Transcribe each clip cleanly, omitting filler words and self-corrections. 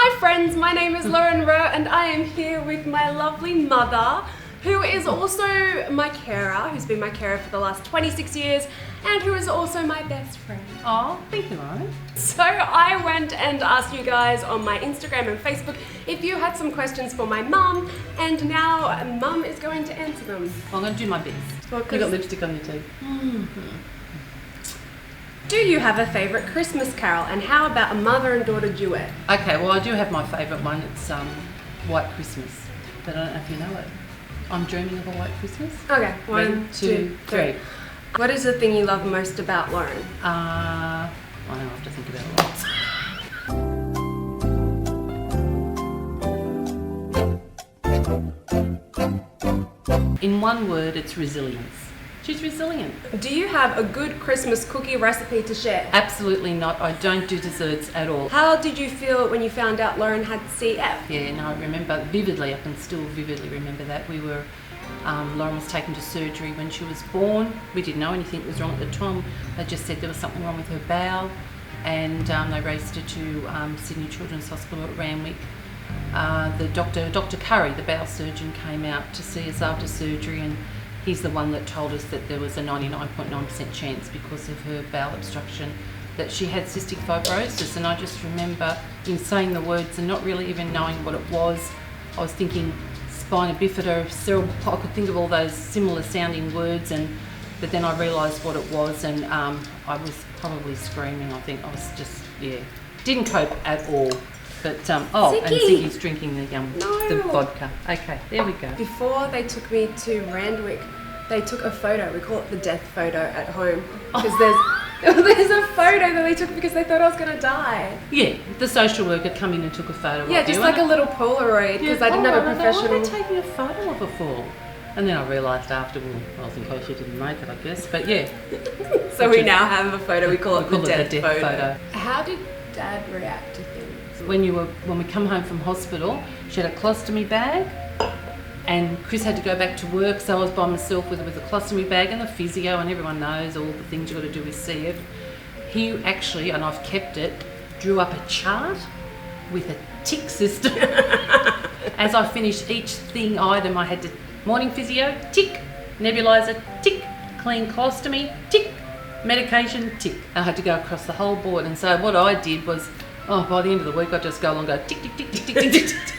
Hi friends, my name is Lauren Rowe and I am here with my lovely mother, who is also my carer, who's been my carer for the last 26 years and who is also my best friend. Oh, thank you, Lauren. So I went and asked you guys on my Instagram and Facebook if you had some questions for my mum, and now mum is going to answer them. Well, I'm going to do my best. Well, You've got lipstick on your teeth. Do you have a favourite Christmas carol, and how about a mother and daughter duet? Okay, well, I do have my favourite one. It's White Christmas, but I don't know if you know it. I'm dreaming of a white Christmas. Okay, Ready? 1, 2, 3. What is the thing you love most about Lauren? I don't know, I have to think about it. In one word, it's resilience. She's resilient. Do you have a good Christmas cookie recipe to share? Absolutely not. I don't do desserts at all. How did you feel when you found out Lauren had CF? Yeah, no, I remember vividly. I can still vividly remember that. We were, Lauren was taken to surgery when she was born. We didn't know anything was wrong at the time. They just said there was something wrong with her bowel, and they raced her to Sydney Children's Hospital at Randwick. The Dr. Curry, the bowel surgeon, came out to see us after surgery, and he's the one that told us that there was a 99.9% chance because of her bowel obstruction that she had cystic fibrosis. And I just remember in saying the words and not really even knowing what it was. I was thinking spina bifida, cerebral, I could think of all those similar sounding words, but then I realised what it was, and I was probably screaming. I think I was just, didn't cope at all. But, and Ziggy's drinking the vodka. Okay, there we go. Before they took me to Randwick, they took a photo. We call it the death photo at home. Because there's a photo that they took because they thought I was going to die. Yeah, the social worker come in and took a photo. Yeah, just like a little Polaroid, because I didn't have a professional. Why are they taking a photo of her for? And then I realised afterwards, I was in case she didn't make it, I guess. But yeah. So we now have a photo. We call it the death photo. How How did Dad react to things? When we come home from hospital, she had a colostomy bag, and Chris had to go back to work, so I was by myself with a colostomy bag and the physio, and everyone knows all the things you've got to do with CF. He actually, and I've kept it, drew up a chart with a tick system. As I finished each item, I had to, morning physio, tick, nebulizer, tick, clean colostomy, tick, medication, tick. I had to go across the whole board, and so what I did was, by the end of the week, I'd just go along and go tick, tick, tick, tick, tick, tick, tick, tick.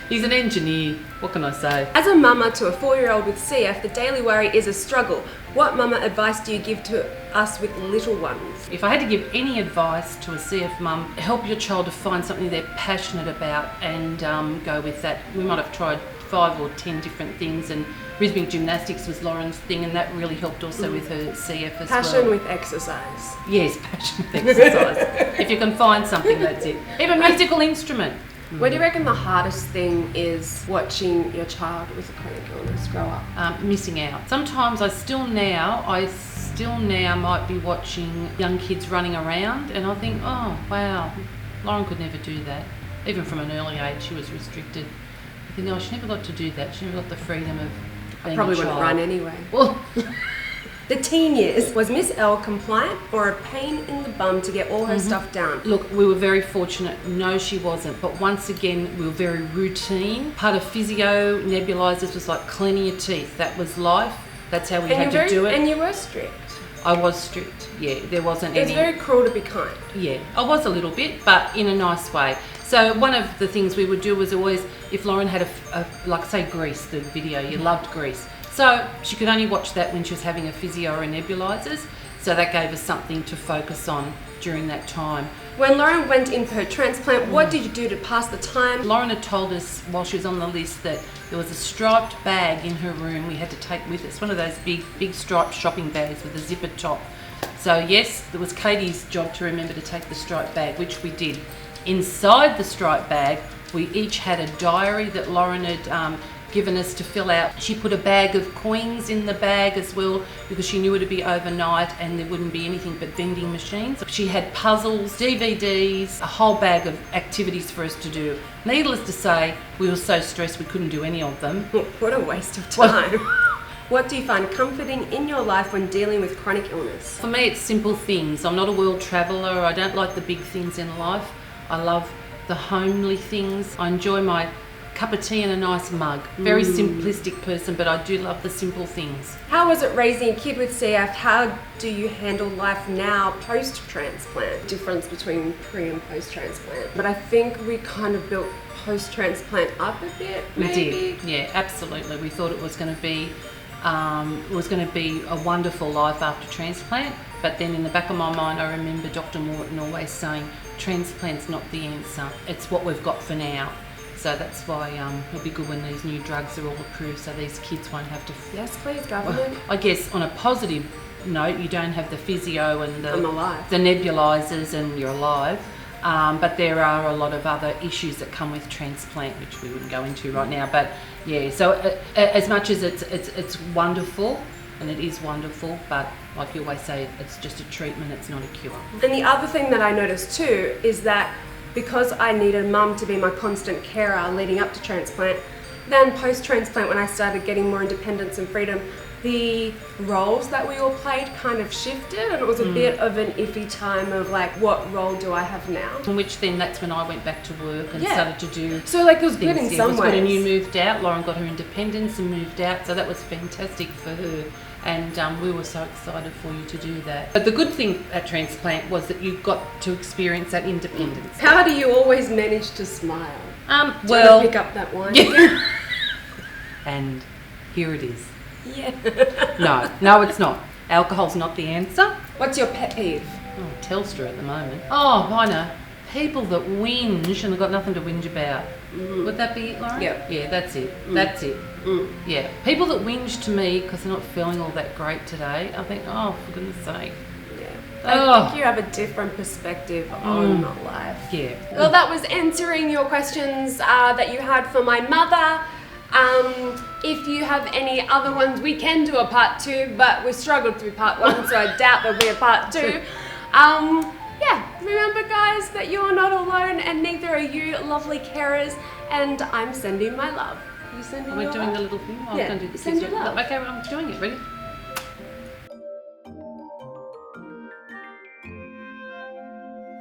He's an engineer, what can I say? As a mama to a 4-year-old with CF, the daily worry is a struggle. What mama advice do you give to us with little ones? If I had to give any advice to a CF mum, help your child to find something they're passionate about and go with that. We might have tried 5 or 10 different things, and rhythmic gymnastics was Lauren's thing, and that really helped also with her CF as well. Passion with exercise. Yes, passion with exercise. If you can find something, that's it. Even a musical instrument. What do you reckon the hardest thing is watching your child with a chronic illness grow up? Missing out. Sometimes I still now might be watching young kids running around, and I think, oh wow, Lauren could never do that. Even from an early age, she was restricted. I think, she never got to do that. She never got the freedom of being I probably a child. wouldn't run anyway. Well, the teen years, was Miss L compliant or a pain in the bum to get all her stuff done? Look, we were very fortunate. No, she wasn't. But once again, we were very routine. Part of physio, nebulizers was like cleaning your teeth. That was life. That's how we had to do it. And you were strict. I was strict, yeah. There wasn't any... It's very cruel to be kind. Yeah, I was a little bit, but in a nice way. So one of the things we would do was always, if Lauren had like say Grease, the video, you loved Grease. So she could only watch that when she was having a physio or a nebulizers. So that gave us something to focus on during that time. When Lauren went in for her transplant, what did you do to pass the time? Lauren had told us while she was on the list that there was a striped bag in her room we had to take with us. One of those big striped shopping bags with a zipper top. So yes, it was Katie's job to remember to take the striped bag, which we did. Inside the striped bag, we each had a diary that Lauren had given us to fill out. She put a bag of coins in the bag as well because she knew it would be overnight and there wouldn't be anything but vending machines. She had puzzles, DVDs, a whole bag of activities for us to do. Needless to say, we were so stressed we couldn't do any of them. What a waste of time. What do you find comforting in your life when dealing with chronic illness? For me, it's simple things. I'm not a world traveller. I don't like the big things in life. I love the homely things. I enjoy my cup of tea and a nice mug. Very simplistic person, but I do love the simple things. How was it raising a kid with CF? How do you handle life now post-transplant? Difference between pre and post-transplant. But I think we kind of built post-transplant up a bit, maybe? We did, yeah, absolutely. We thought it was going to be a wonderful life after transplant, but then in the back of my mind I remember Dr. Morton always saying transplant's not the answer, it's what we've got for now. So that's why it'll be good when these new drugs are all approved, so these kids won't have to... Yes, please, government. I guess on a positive note, you don't have the physio and I'm alive. the nebulizers, and you're alive. But there are a lot of other issues that come with transplant, which we wouldn't go into right now. But yeah, so as much as it's wonderful, and it is wonderful, but like you always say, it's just a treatment, it's not a cure. And the other thing that I noticed too is that because I needed mum to be my constant carer leading up to transplant, then post-transplant when I started getting more independence and freedom, the roles that we all played kind of shifted, and it was a bit of an iffy time of like, what role do I have now? Which then that's when I went back to work and started to do so like it was things. good in some ways. And you moved out, Lauren got her independence and moved out, so that was fantastic for her. And we were so excited for you to do that. But the good thing at transplant was that you got to experience that independence. How do you always manage to smile? Well, pick up that wine. Yeah. And here it is. Yeah. No, it's not. Alcohol's not the answer. What's your pet peeve? Oh, Telstra at the moment. Oh, I know. People that whinge and they've got nothing to whinge about. Would that be it, Lauren? Yep. Yeah, that's it. That's it. Yeah. People that whinge to me because they're not feeling all that great today, I think, oh, for goodness sake. I think you have a different perspective on life. Yeah. Well, that was answering your questions that you had for my mother. If you have any other ones, we can do a part 2, but we struggled through part 1, so I doubt there'll be a part 2. Yeah, remember guys that you're not alone, and neither are you, lovely carers, and I'm sending my love. You sending your love? We're doing the little thing? Yeah, I'm going to do send your love. Okay, I'm doing it. Ready?